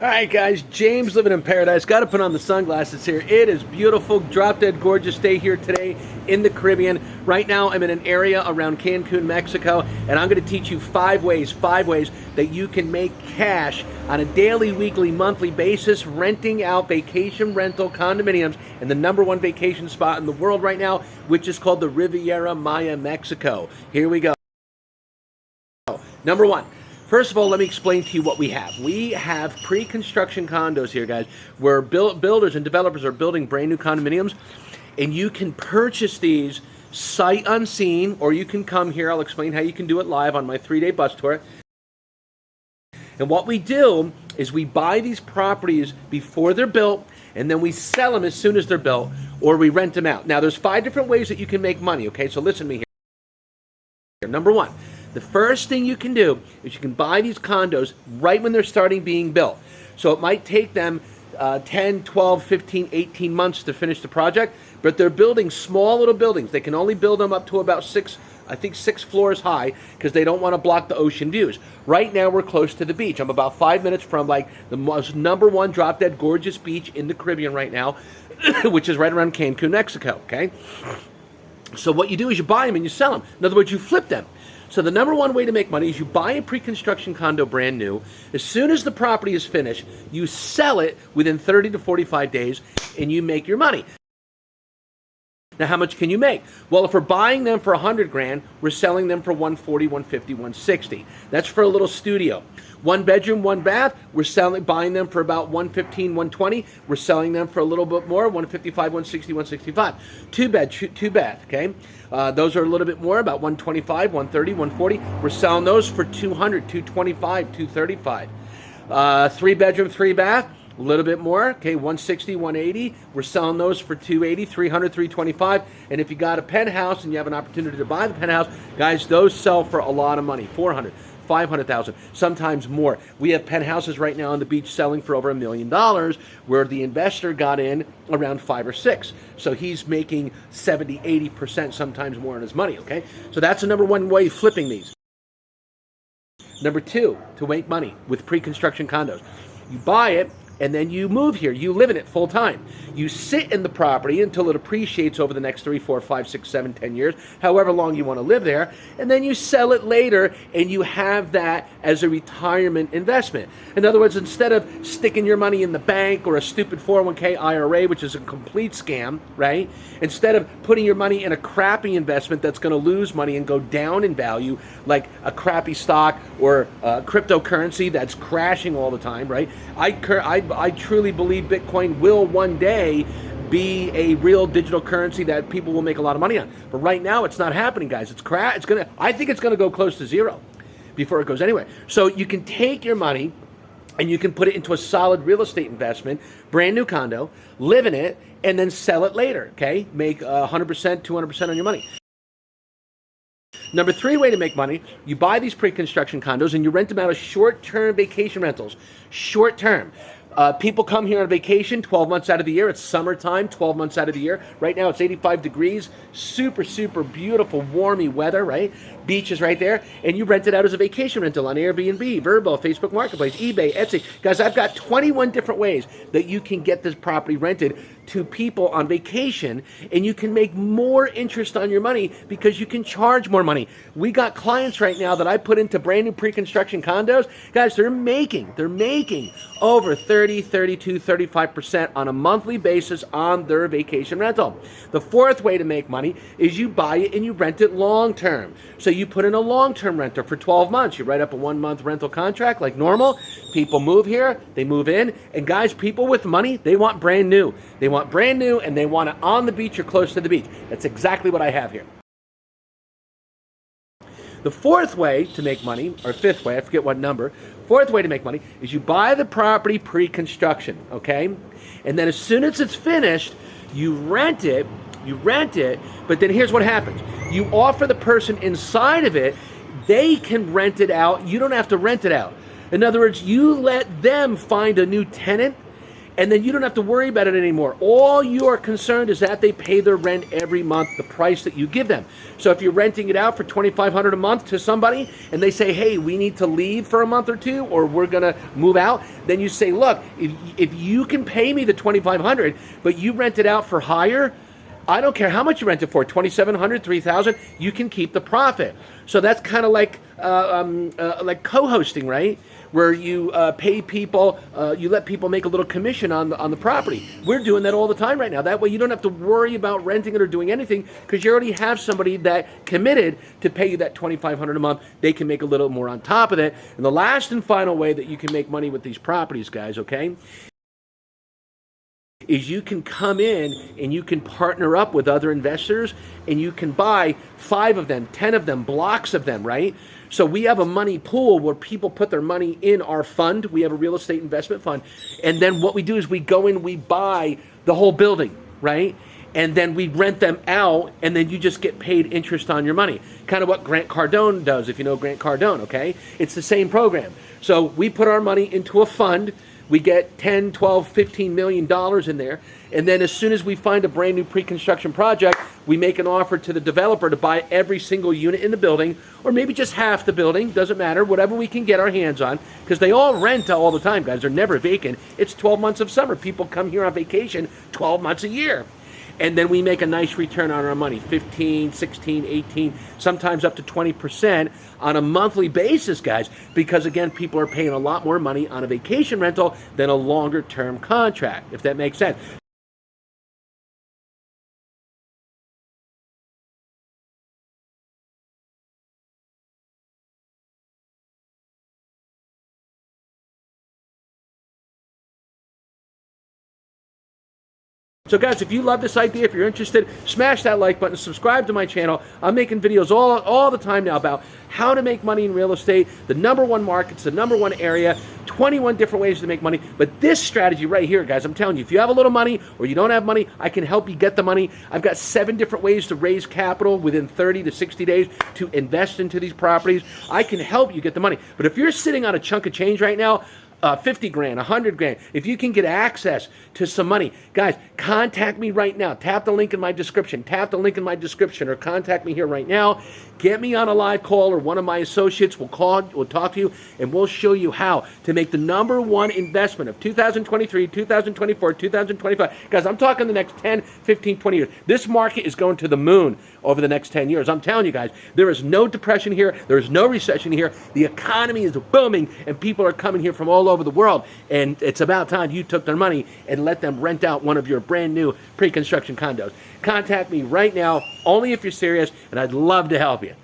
All right, guys, James living in paradise. Got to put on the sunglasses here. It is beautiful, drop dead gorgeous day here today in the Caribbean. Right now, I'm in an area around Cancun, Mexico, and I'm going to teach you five ways that you can make cash on a daily, weekly, monthly basis, renting out vacation rental condominiums in the #1 vacation spot in the world right now, which is called the Riviera Maya, Mexico. Here we go. Number one. First of all, let me explain to you what we have. We have pre-construction condos here, guys, where builders and developers are building brand new condominiums, and you can purchase these sight unseen, or you can come here. I'll explain how you can do it live on my 3-day bus tour. And what we do is we buy these properties before they're built, and then we sell them as soon as they're built, or we rent them out. Now, there's 5 different ways that you can make money, okay? So listen to me here. Number one. The first thing you can do is you can buy these condos right when they're starting being built. So it might take them 10, 12, 15, 18 months to finish the project, but they're building small little buildings. They can only build them up to about 6 floors high because they don't want to block the ocean views. Right now we're close to the beach. I'm about 5 minutes from like the most #1 drop dead gorgeous beach in the Caribbean right now, which is right around Cancun, Mexico, okay? So what you do is you buy them and you sell them. In other words, you flip them. So the #1 way to make money is you buy a pre-construction condo brand new. As soon as the property is finished, you sell it within 30 to 45 days and you make your money. Now, how much can you make? Well, if we're buying them for 100 grand, we're selling them for 140, 150, 160. That's for a little studio. 1 bedroom, 1 bath, we're buying them for about 115, 120. We're selling them for a little bit more, 155, 160, 165. 2 bath, okay? Those are a little bit more, about 125, 130, 140. We're selling those for 200, 225, 235. 3 bedroom, 3 bath. A little bit more, okay, 160, 180. We're selling those for 280, 300, 325. And if you got a penthouse and you have an opportunity to buy the penthouse, guys, those sell for a lot of money, 400, 500,000, sometimes more. We have penthouses right now on the beach selling for over $1 million, where the investor got in around 5 or 6. So he's making 70, 80%, sometimes more on his money, okay? So that's the #1 way of flipping these. Number 2, to make money with pre-construction condos. You buy it, and then you move here. You live in it full time. You sit in the property until it appreciates over the next 3, 4, 5, 6, 7, 10 years, however long you want to live there, and then you sell it later, and you have that as a retirement investment. In other words, instead of sticking your money in the bank or a stupid 401k IRA, which is a complete scam, right? Instead of putting your money in a crappy investment that's going to lose money and go down in value, like a crappy stock or cryptocurrency that's crashing all the time, right? I truly believe Bitcoin will one day be a real digital currency that people will make a lot of money on. But right now, it's not happening, guys. I think it's gonna go close to zero before it goes anywhere. So you can take your money and you can put it into a solid real estate investment, brand new condo, live in it, and then sell it later, okay? Make 100%, 200% on your money. Number 3 way to make money, you buy these pre-construction condos and you rent them out as short-term vacation rentals. Short-term. People come here on vacation 12 months out of the year. It's summertime, 12 months out of the year. Right now it's 85 degrees, super, super beautiful, warmy weather, right? Beach is right there. And you rent it out as a vacation rental on Airbnb, Vrbo, Facebook Marketplace, eBay, Etsy. Guys, I've got 21 different ways that you can get this property rented to people on vacation, and you can make more interest on your money because you can charge more money. We got clients right now that I put into brand new pre-construction condos. Guys, they're making over 30, 32, 35% on a monthly basis on their vacation rental. The 4th way to make money is you buy it and you rent it long-term. So you put in a long-term renter for 12 months. You write up a 1-month rental contract like normal. People move here, they move in, and guys, people with money, they want brand new. They want brand new, and they want it on the beach or close to the beach. That's exactly what I have here. The 4th way to make money, or 5th way, I forget what number, 4th way to make money is you buy the property pre-construction, okay? And then as soon as it's finished, you rent it, but then here's what happens. You offer the person inside of it, they can rent it out. You don't have to rent it out. In other words, you let them find a new tenant, And then you don't have to worry about it anymore. All you are concerned is that they pay their rent every month, the price that you give them. So if you're renting it out for $2,500 a month to somebody and they say, hey, we need to leave for a month or two, or we're gonna move out, then you say, look, if you can pay me the $2,500, but you rent it out for higher, I don't care how much you rent it for, $2,700, $3,000, you can keep the profit. So that's kind of like co-hosting, right? Where you pay people, you let people make a little commission on the property. We're doing that all the time right now. That way you don't have to worry about renting it or doing anything, because you already have somebody that committed to pay you that $2,500 a month. They can make a little more on top of it. And the last and final way that you can make money with these properties, guys, okay, is you can come in and you can partner up with other investors and you can buy 5 of them, 10 of them, blocks of them, right? So we have a money pool where people put their money in our fund. We have a real estate investment fund. And then what we do is we go in, we buy the whole building, right? And then we rent them out, and then you just get paid interest on your money. Kind of what Grant Cardone does, if you know Grant Cardone, okay? It's the same program. So we put our money into a fund. We get 10, 12, 15 million dollars in there. And then as soon as we find a brand new pre-construction project, we make an offer to the developer to buy every single unit in the building, or maybe just half the building, doesn't matter, whatever we can get our hands on, because they all rent all the time, guys. They're never vacant. It's 12 months of summer. People come here on vacation 12 months a year. And then we make a nice return on our money, 15, 16, 18, sometimes up to 20% on a monthly basis, guys, because again, people are paying a lot more money on a vacation rental than a longer term contract, if that makes sense. So guys, if you love this idea, if you're interested, smash that like button, subscribe to my channel. I'm making videos all the time now about how to make money in real estate, the #1 markets, the #1 area, 21 different ways to make money. But this strategy right here, guys, I'm telling you, if you have a little money or you don't have money, I can help you get the money. I've got 7 different ways to raise capital within 30 to 60 days to invest into these properties. I can help you get the money. But if you're sitting on a chunk of change right now, 50 grand, 100 grand, if you can get access to some money, guys, contact me right now. Tap the link in my description. Tap the link in my description, or contact me here right now. Get me on a live call, or one of my associates will call, we'll talk to you, and we'll show you how to make the #1 investment of 2023, 2024, 2025. Guys, I'm talking the next 10, 15, 20 years. This market is going to the moon over the next 10 years. I'm telling you guys, there is no depression here. There is no recession here. The economy is booming, and people are coming here from all over the world, and it's about time you took their money and let them rent out one of your brand new pre-construction condos. Contact me right now, only if you're serious, and I'd love to help you.